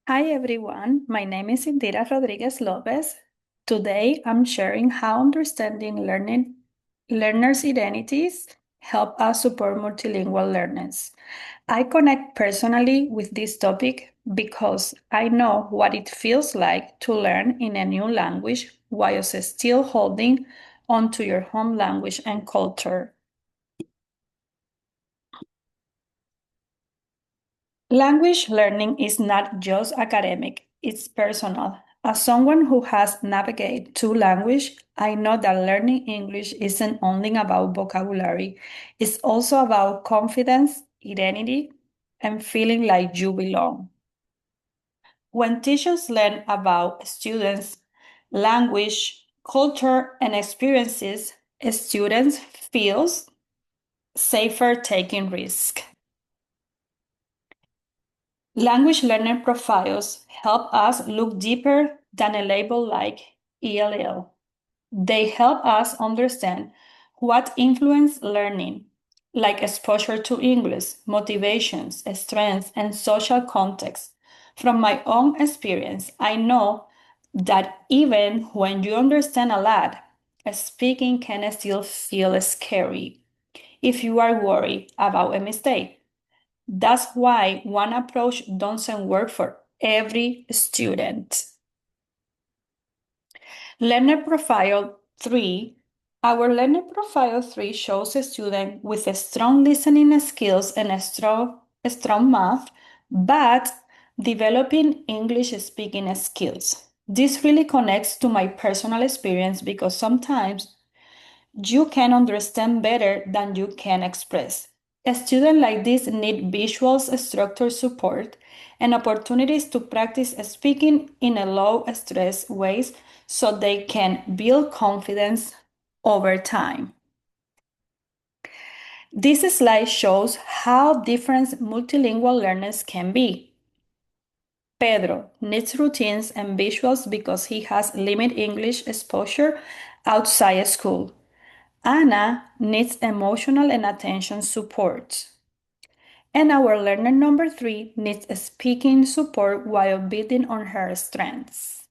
Hi everyone, my name is Indira Rodriguez Lopez. Today I'm sharing how understanding learners' identities help us support multilingual learners. I connect personally with this topic because I know what it feels like to learn in a new language while still holding onto your home language and culture. Language learning is not just academic, it's personal. As someone who has navigated two languages, I know that learning English isn't only about vocabulary, it's also about confidence, identity, and feeling like you belong. When teachers learn about students' language, culture, and experiences, students feel safer taking risks. Language learner profiles help us look deeper than a label like ELL. They help us understand what influences learning, like exposure to English, motivations, strengths, and social context. From my own experience, I know that even when you understand a lot, speaking can still feel scary if you are worried about a mistake. That's why one approach doesn't work for every student. Learner Profile 3. Our Learner Profile 3 shows a student with a strong listening skills and a strong math, but developing English speaking skills. This really connects to my personal experience because sometimes you can understand better than you can express. A student like this need visuals, structure support, and opportunities to practice speaking in a low stress ways so they can build confidence over time. This slide shows how different multilingual learners can be. Pedro needs routines and visuals because he has limited English exposure outside school. Anna needs emotional and attention support. And our learner number 3 needs speaking support while building on her strengths.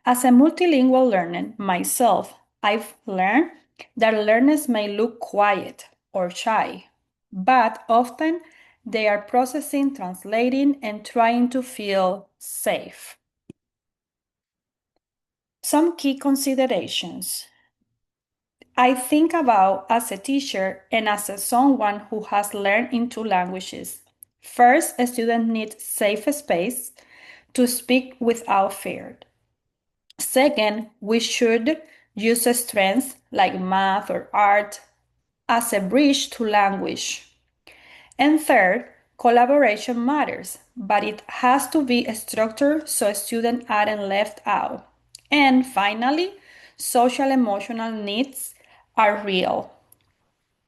As a multilingual learner myself, I've learned that learners may look quiet or shy, but often they are processing, translating, and trying to feel safe. Some key considerations. I think about as a teacher and as someone who has learned in two languages. First, a student needs safe space to speak without fear. Second, we should use strengths like math or art as a bridge to language. And third, collaboration matters, but it has to be structured so students aren't left out. And finally, social emotional needs are real.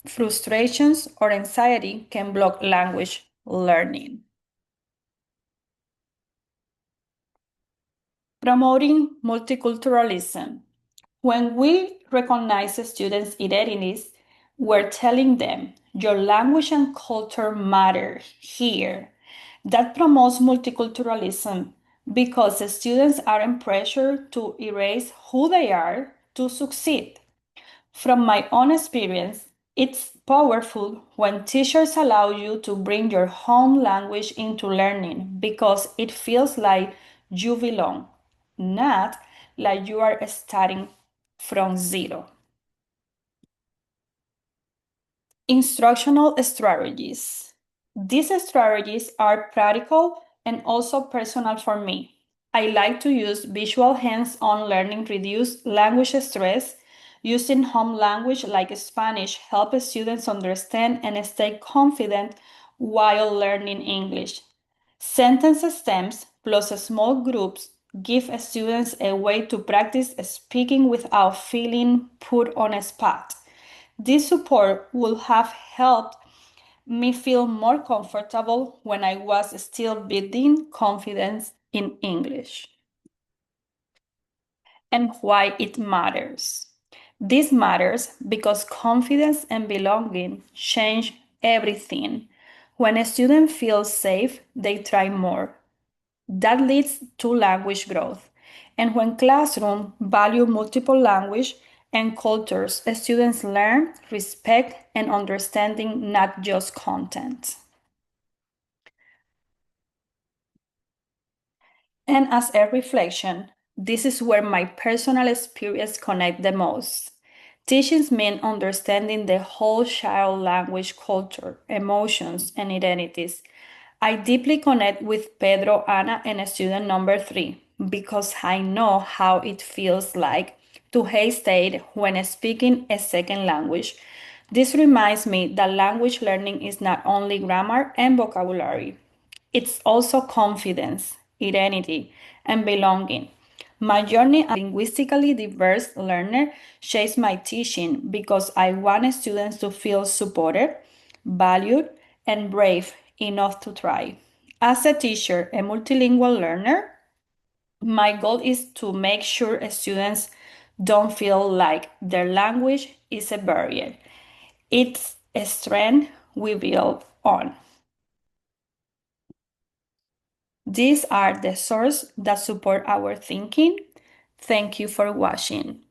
Frustrations or anxiety can block language learning. Promoting multiculturalism. When we recognize students' identities, we're telling them your language and culture matter here. That promotes multiculturalism because the students aren't pressured to erase who they are to succeed. From my own experience, it's powerful when teachers allow you to bring your home language into learning because it feels like you belong, not like you are starting from zero. Instructional strategies. These strategies are practical and also personal for me. I like to use visual hands-on learning reduce language stress. Using home language like Spanish help students understand and stay confident while learning English. Sentence stems plus small groups give students a way to practice speaking without feeling put on a spot. This support would have helped me feel more comfortable when I was still building confidence in English. And why it matters. This matters because confidence and belonging change everything. When a student feels safe, they try more. That leads to language growth. And when classrooms value multiple language and cultures, students learn, respect, and understanding not just content. And as a reflection, this is where my personal experience connect the most. Teachings mean understanding the whole child language, culture, emotions, and identities. I deeply connect with Pedro, Ana, and student number 3 because I know how it feels like to hesitate when speaking a second language. This reminds me that language learning is not only grammar and vocabulary, it's also confidence, identity, and belonging. My journey as a linguistically diverse learner shapes my teaching because I want students to feel supported, valued, and brave enough to try. As a teacher and multilingual learner, my goal is to make sure students don't feel like their language is a barrier. It's a strength we build on. These are the sources that support our thinking. Thank you for watching.